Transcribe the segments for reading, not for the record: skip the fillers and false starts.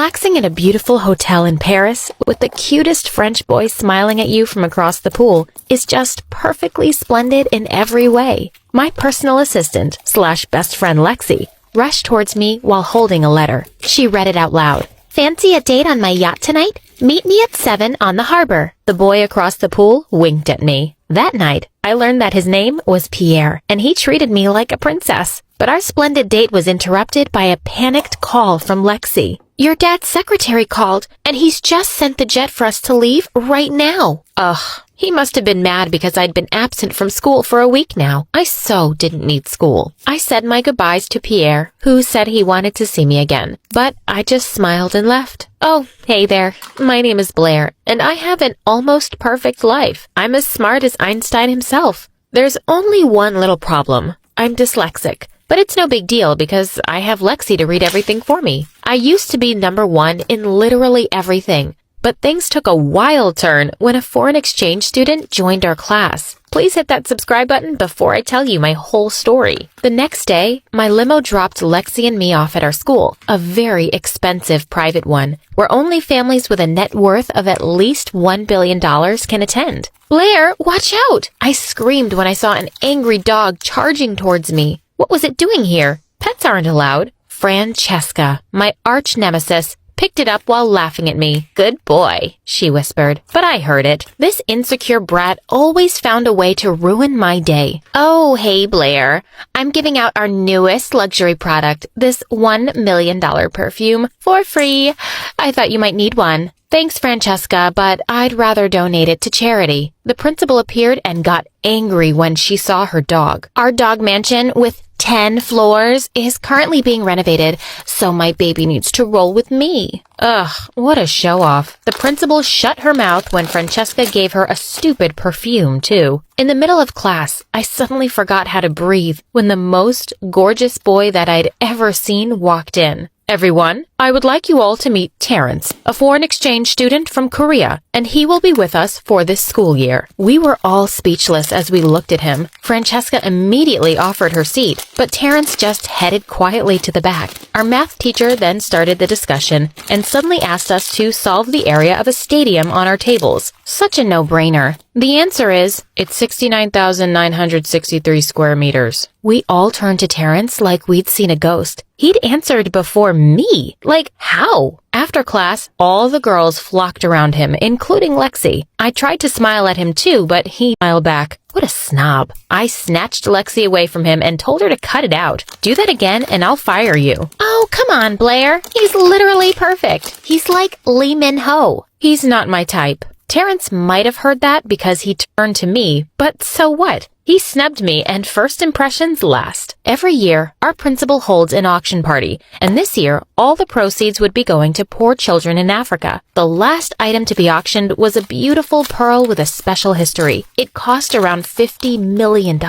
Relaxing in a beautiful hotel in Paris with the cutest French boy smiling at you from across the pool is just perfectly splendid in every way. My personal assistant / best friend Lexi rushed towards me while holding a letter. She read it out loud. "Fancy a date on my yacht tonight? Meet me at 7 on the harbor." The boy across the pool winked at me. That night, I learned that his name was Pierre, and he treated me like a princess. But our splendid date was interrupted by a panicked call from Lexi. "Your dad's secretary called, and he's just sent the jet for us to leave right now." Ugh, he must have been mad because I'd been absent from school for a week now. I so didn't need school. I said my goodbyes to Pierre, who said he wanted to see me again, but I just smiled and left. Oh, hey there. My name is Blair, and I have an almost perfect life. I'm as smart as Einstein himself. There's only one little problem. I'm dyslexic. But it's no big deal because I have Lexi to read everything for me. I used to be #1 in literally everything, but things took a wild turn when a foreign exchange student joined our class. Please hit that subscribe button before I tell you my whole story. The next day, my limo dropped Lexi and me off at our school, a very expensive private one, where only families with a net worth of at least $1 billion can attend. "Blair, watch out!" I screamed when I saw an angry dog charging towards me. What was it doing here? Pets aren't allowed. Francesca, my arch nemesis, picked it up while laughing at me. "Good boy," she whispered, but I heard it. This insecure brat always found a way to ruin my day. "Oh, hey, Blair. I'm giving out our newest luxury product, this $1 million perfume, for free. I thought you might need one." "Thanks, Francesca, but I'd rather donate it to charity." The principal appeared and got angry when she saw her dog. "Our dog mansion with 10 floors is currently being renovated, so my baby needs to roll with me." Ugh, what a show-off. The principal shut her mouth when Francesca gave her a stupid perfume, too. In the middle of class, I suddenly forgot how to breathe when the most gorgeous boy that I'd ever seen walked in. "Everyone, I would like you all to meet Terrence, a foreign exchange student from Korea, and he will be with us for this school year." We were all speechless as we looked at him. Francesca immediately offered her seat, but Terrence just headed quietly to the back. Our math teacher then started the discussion and suddenly asked us to solve the area of a stadium on our tables. Such a no-brainer. The answer is, it's 69,963 square meters. We all turned to Terrence like we'd seen a ghost. He'd answered before me. Like, how? After class, all the girls flocked around him, including Lexi. I tried to smile at him too, but he smiled back. What a snob. I snatched Lexi away from him and told her to cut it out. "Do that again and I'll fire you." "Oh, come on, Blair. He's literally perfect. He's like Lee Min-ho." "He's not my type." Terrence might have heard that because he turned to me, but so what? He snubbed me, and first impressions last. Every year, our principal holds an auction party, and this year, all the proceeds would be going to poor children in Africa. The last item to be auctioned was a beautiful pearl with a special history. It cost around $50 million.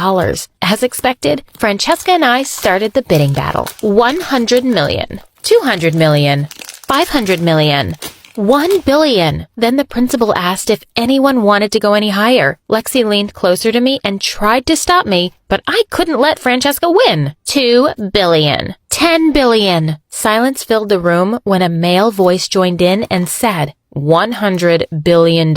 As expected, Francesca and I started the bidding battle. 100 million, 200 million, 500 million. 1 billion. Then the principal asked if anyone wanted to go any higher. Lexi leaned closer to me and tried to stop me, but I couldn't let Francesca win. 2 billion. 10 billion. Silence filled the room when a male voice joined in and said, $100 billion.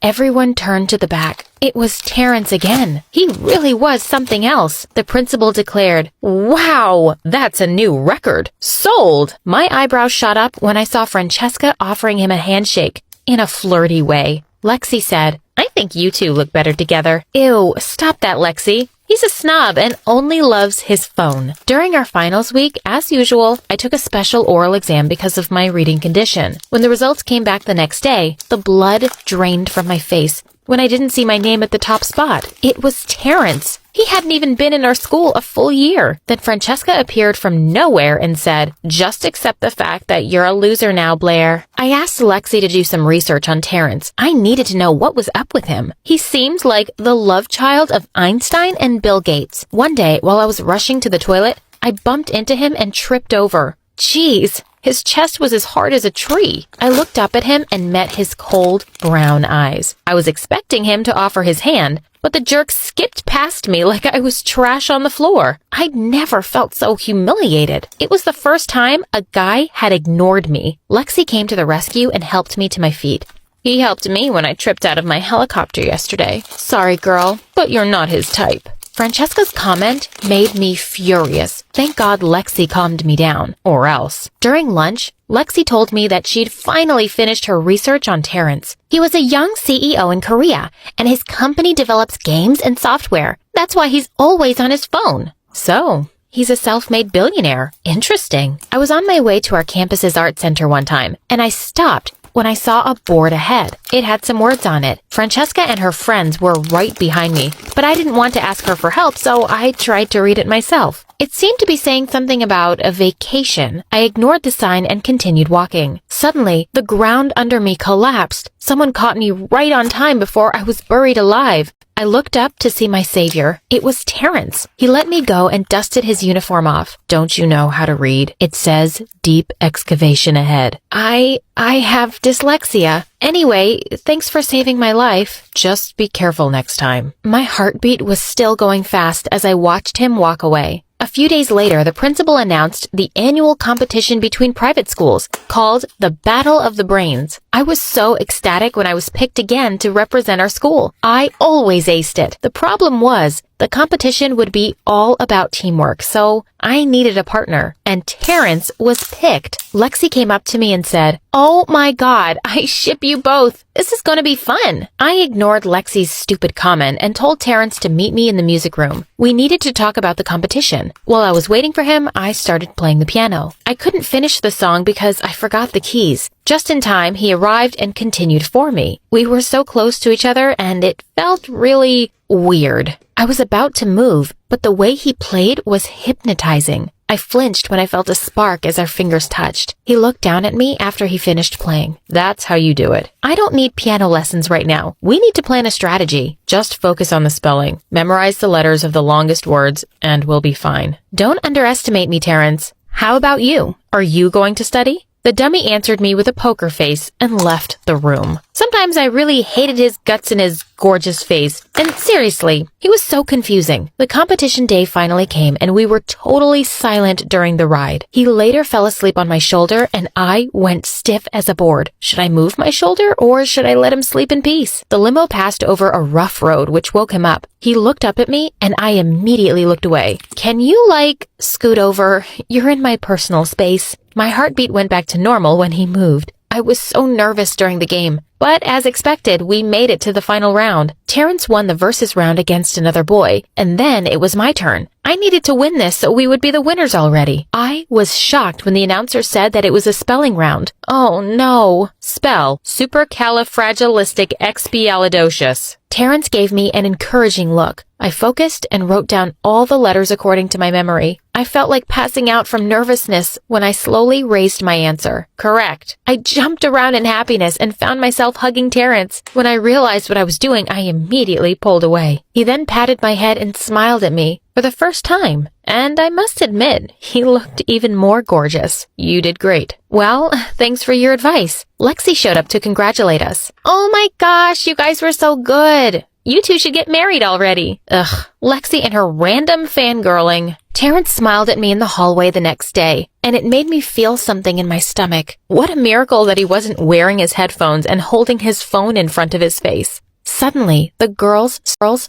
Everyone turned to the back. It was Terrence again. He really was something else. The principal declared, "Wow, that's a new record. Sold!" My eyebrows shot up when I saw Francesca offering him a handshake in a flirty way. Lexi said, "I think you two look better together." Ew, stop that, Lexi. He's a snob and only loves his phone. During our finals week, as usual, I took a special oral exam because of my reading condition. When the results came back the next day, the blood drained from my face when I didn't see my name at the top spot. It was Terrence. He hadn't even been in our school a full year. Then Francesca appeared from nowhere and said, "Just accept the fact that you're a loser now, Blair." I asked Lexi to do some research on Terrence. I needed to know what was up with him. He seemed like the love child of Einstein and Bill Gates. One day, while I was rushing to the toilet, I bumped into him and tripped over. Jeez, his chest was as hard as a tree. I looked up at him and met his cold, brown eyes. I was expecting him to offer his hand, but the jerk skipped past me like I was trash on the floor. I'd never felt so humiliated. It was the first time a guy had ignored me. Lexi came to the rescue and helped me to my feet. He helped me when I tripped out of my helicopter yesterday. Sorry, girl, but you're not his type. Francesca's comment made me furious. Thank God Lexi calmed me down, or else. During lunch, Lexi told me that she'd finally finished her research on Terrence. He was a young CEO in Korea, and his company develops games and software. That's why he's always on his phone. So, he's a self-made billionaire. Interesting. I was on my way to our campus's art center one time, and I stopped when I saw a board ahead. It had some words on it. Francesca and her friends were right behind me, but I didn't want to ask her for help, so I tried to read it myself. It seemed to be saying something about a vacation. I ignored the sign and continued walking. Suddenly, the ground under me collapsed. Someone caught me right on time before I was buried alive. I looked up to see my savior. It was Terrence. He let me go and dusted his uniform off. Don't you know how to read? It says, deep excavation ahead. I have dyslexia. Anyway, thanks for saving my life. Just be careful next time. My heartbeat was still going fast as I watched him walk away. A few days later, the principal announced the annual competition between private schools called the Battle of the Brains. I was so ecstatic when I was picked again to represent our school. I always aced it. The problem was, the competition would be all about teamwork, so I needed a partner. And Terrence was picked. Lexi came up to me and said, "Oh my God, I ship you both. This is going to be fun." I ignored Lexi's stupid comment and told Terrence to meet me in the music room. We needed to talk about the competition. While I was waiting for him, I started playing the piano. I couldn't finish the song because I forgot the keys. Just in time, he arrived and continued for me. We were so close to each other and it felt really weird. I was about to move, but the way he played was hypnotizing. I flinched when I felt a spark as our fingers touched. He looked down at me after he finished playing. That's how you do it. I don't need piano lessons right now. We need to plan a strategy. Just focus on the spelling. Memorize the letters of the longest words, and we'll be fine. Don't underestimate me, Terrence. How about you? Are you going to study? The dummy answered me with a poker face and left the room. Sometimes I really hated his guts and his gorgeous face. And seriously, he was so confusing. The competition day finally came and we were totally silent during the ride. He later fell asleep on my shoulder and I went stiff as a board. Should I move my shoulder or should I let him sleep in peace? The limo passed over a rough road which woke him up. He looked up at me and I immediately looked away. Can you, scoot over? You're in my personal space. My heartbeat went back to normal when he moved. I was so nervous during the game, but as expected, we made it to the final round. Terrence won the versus round against another boy, and then it was my turn. I needed to win this so we would be the winners already. I was shocked when the announcer said that it was a spelling round. Oh no. Spell supercalifragilisticexpialidocious. Terrence gave me an encouraging look. I focused and wrote down all the letters according to my memory. I felt like passing out from nervousness when I slowly raised my answer. Correct. I jumped around in happiness and found myself hugging Terrence. When I realized what I was doing, I immediately pulled away. He then patted my head and smiled at me for the first time. And I must admit, he looked even more gorgeous. You did great. Well, thanks for your advice. Lexi showed up to congratulate us. Oh my gosh, you guys were so good. You two should get married already. Ugh, Lexi and her random fangirling. Terrence smiled at me in the hallway the next day, and it made me feel something in my stomach. What a miracle that he wasn't wearing his headphones and holding his phone in front of his face. Suddenly, the girls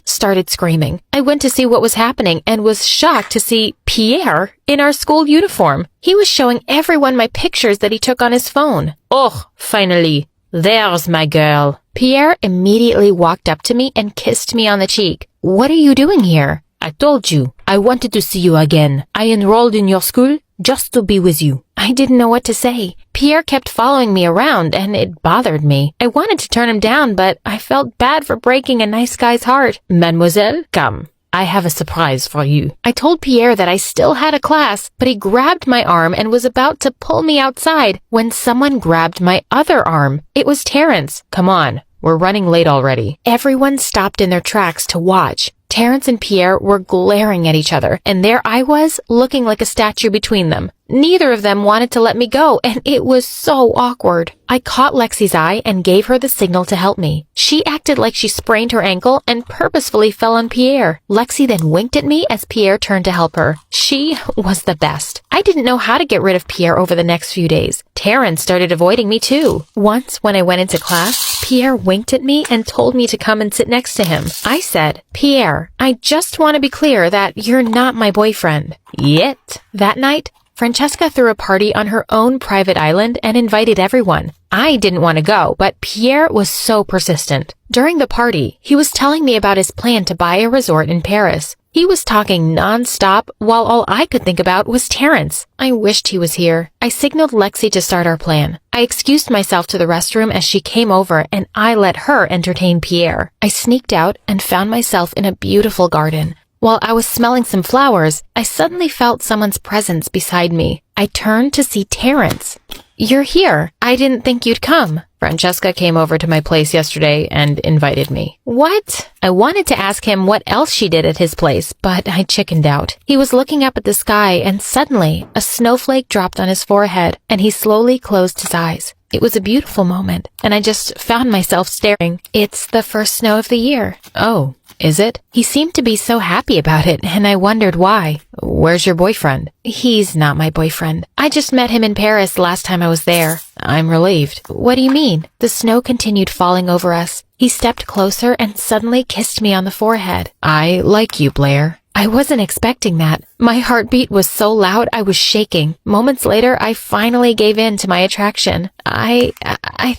started screaming. I went to see what was happening and was shocked to see Pierre in our school uniform. He was showing everyone my pictures that he took on his phone. Oh, finally. There's my girl. Pierre immediately walked up to me and kissed me on the cheek. What are you doing here? I told you. I wanted to see you again. I enrolled in your school just to be with you. I didn't know what to say. Pierre kept following me around and it bothered me. I wanted to turn him down, but I felt bad for breaking a nice guy's heart. Mademoiselle, come. I have a surprise for you. I told Pierre that I still had a class, but he grabbed my arm and was about to pull me outside when someone grabbed my other arm. It was Terrence. Come on, we're running late already. Everyone stopped in their tracks to watch. Terrence and Pierre were glaring at each other, and there I was, looking like a statue between them. Neither of them wanted to let me go, and it was so awkward. I caught Lexi's eye and gave her the signal to help me. She acted like she sprained her ankle and purposefully fell on Pierre. Lexi then winked at me as Pierre turned to help her. She was the best. I didn't know how to get rid of Pierre over the next few days. Terrence started avoiding me too. Once, when I went into class, Pierre winked at me and told me to come and sit next to him. I said, "Pierre, I just want to be clear that you're not my boyfriend." Yet, that night, Francesca threw a party on her own private island and invited everyone. I didn't want to go, but Pierre was so persistent. During the party, he was telling me about his plan to buy a resort in Paris. He was talking non-stop while all I could think about was Terrence. I wished he was here. I signaled Lexi to start our plan. I excused myself to the restroom as she came over and I let her entertain Pierre. I sneaked out and found myself in a beautiful garden. While I was smelling some flowers, I suddenly felt someone's presence beside me. I turned to see Terrence. "You're here. I didn't think you'd come." Francesca came over to my place yesterday and invited me. What? I wanted to ask him what else she did at his place, but I chickened out. He was looking up at the sky and suddenly a snowflake dropped on his forehead and he slowly closed his eyes. It was a beautiful moment, and I just found myself staring. It's the first snow of the year. Oh, is it? He seemed to be so happy about it, and I wondered why. Where's your boyfriend? He's not my boyfriend. I just met him in Paris last time I was there. I'm relieved. What do you mean? The snow continued falling over us. He stepped closer and suddenly kissed me on the forehead. I like you, Blair. I wasn't expecting that. My heartbeat was so loud I was shaking. Moments later, I finally gave in to my attraction. I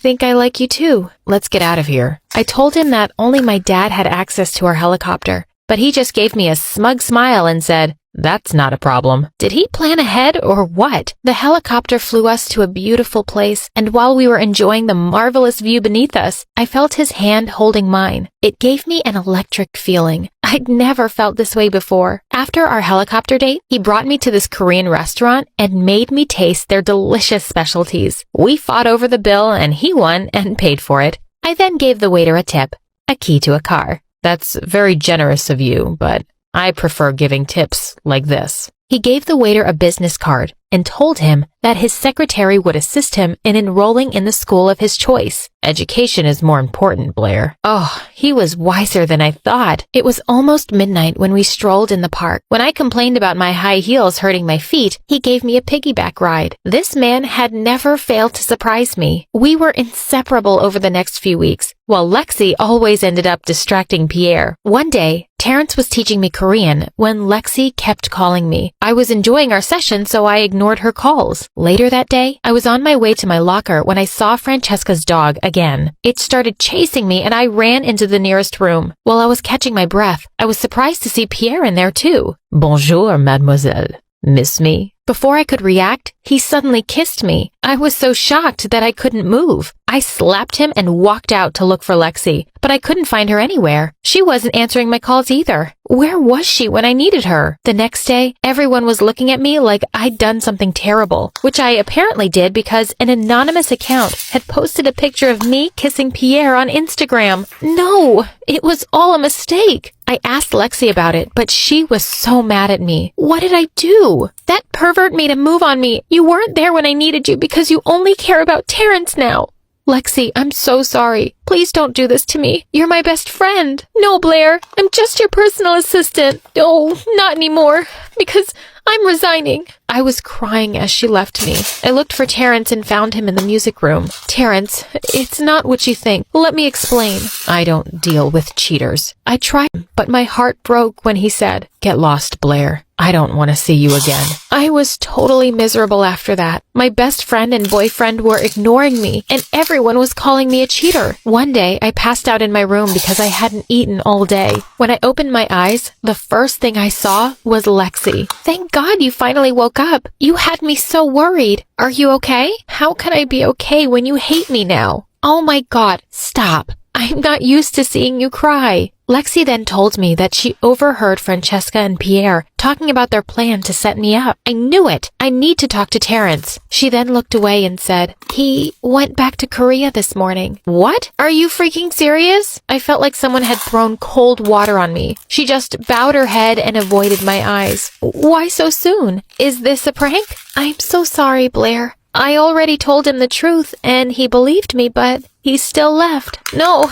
think I like you too. Let's get out of here. I told him that only my dad had access to our helicopter, but he just gave me a smug smile and said, "That's not a problem." Did he plan ahead or what? The helicopter flew us to a beautiful place, and while we were enjoying the marvelous view beneath us, I felt his hand holding mine. It gave me an electric feeling. I'd never felt this way before. After our helicopter date, he brought me to this Korean restaurant and made me taste their delicious specialties. We fought over the bill and he won and paid for it. I then gave the waiter a tip, a key to a car. That's very generous of you, but I prefer giving tips like this. He gave the waiter a business card and told him that his secretary would assist him in enrolling in the school of his choice. Education is more important, Blair. Oh, he was wiser than I thought. It was almost midnight when we strolled in the park. When I complained about my high heels hurting my feet, he gave me a piggyback ride. This man had never failed to surprise me. We were inseparable over the next few weeks, while Lexi always ended up distracting Pierre. One day, Terrence was teaching me Korean when Lexi kept calling me. I was enjoying our session, so I ignored her calls. Later that day, I was on my way to my locker when I saw Francesca's dog again. It started chasing me and I ran into the nearest room. While I was catching my breath, I was surprised to see Pierre in there too. "Bonjour, mademoiselle. Miss me?" Before I could react, he suddenly kissed me. I was so shocked that I couldn't move. I slapped him and walked out to look for Lexi, but I couldn't find her anywhere. She wasn't answering my calls either. Where was she when I needed her? The next day, everyone was looking at me like I'd done something terrible, which I apparently did because an anonymous account had posted a picture of me kissing Pierre on Instagram. No, it was all a mistake. I asked Lexi about it, but she was so mad at me. What did I do? That pervert made a move on me. You weren't there when I needed you because you only care about Terrence now. Lexi, I'm so sorry. Please don't do this to me. You're my best friend. No, Blair, I'm just your personal assistant. Oh, not anymore, because I'm resigning. I was crying as she left me. I looked for Terrence and found him in the music room. Terrence, it's not what you think. Let me explain. I don't deal with cheaters. I tried, but my heart broke when he said, "Get lost, Blair. I don't want to see you again." I was totally miserable after that. My best friend and boyfriend were ignoring me, and everyone was calling me a cheater. One day, I passed out in my room because I hadn't eaten all day. When I opened my eyes, the first thing I saw was Lexi. Thank God you finally woke up. You had me so worried. Are you okay? How can I be okay when you hate me now? Oh my God, stop. I'm not used to seeing you cry. Lexi then told me that she overheard Francesca and Pierre talking about their plan to set me up. I knew it. I need to talk to Terrence. She then looked away and said, he went back to Korea this morning. What? Are you freaking serious? I felt like someone had thrown cold water on me. She just bowed her head and avoided my eyes. Why so soon? Is this a prank? I'm so sorry, Blair. I already told him the truth, and he believed me, but he still left. No,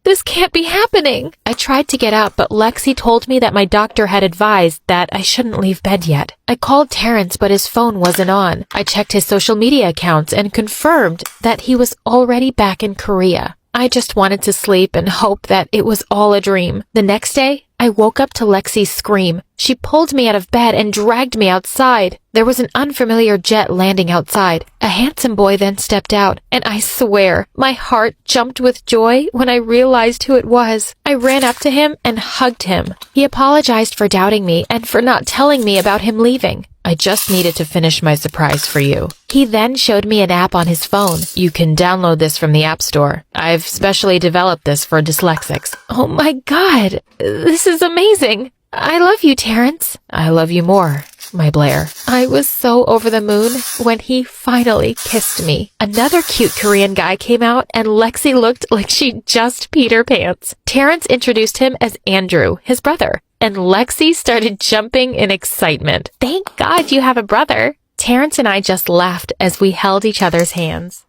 this can't be happening. I tried to get up, but Lexi told me that my doctor had advised that I shouldn't leave bed yet. I called Terrence, but his phone wasn't on. I checked his social media accounts and confirmed that he was already back in Korea. I just wanted to sleep and hope that it was all a dream. The next day, I woke up to Lexi's scream. She pulled me out of bed and dragged me outside. There was an unfamiliar jet landing outside. A handsome boy then stepped out, and I swear, my heart jumped with joy when I realized who it was. I ran up to him and hugged him. He apologized for doubting me and for not telling me about him leaving. I just needed to finish my surprise for you. He then showed me an app on his phone. You can download this from the App Store. I've specially developed this for dyslexics. Oh my God, this is amazing. I love you, Terrence. I love you more, my Blair. I was so over the moon when he finally kissed me. Another cute Korean guy came out and Lexi looked like she just peed her pants. Terrence introduced him as Andrew, his brother, and Lexi started jumping in excitement. Thank God you have a brother. Terrence and I just laughed as we held each other's hands.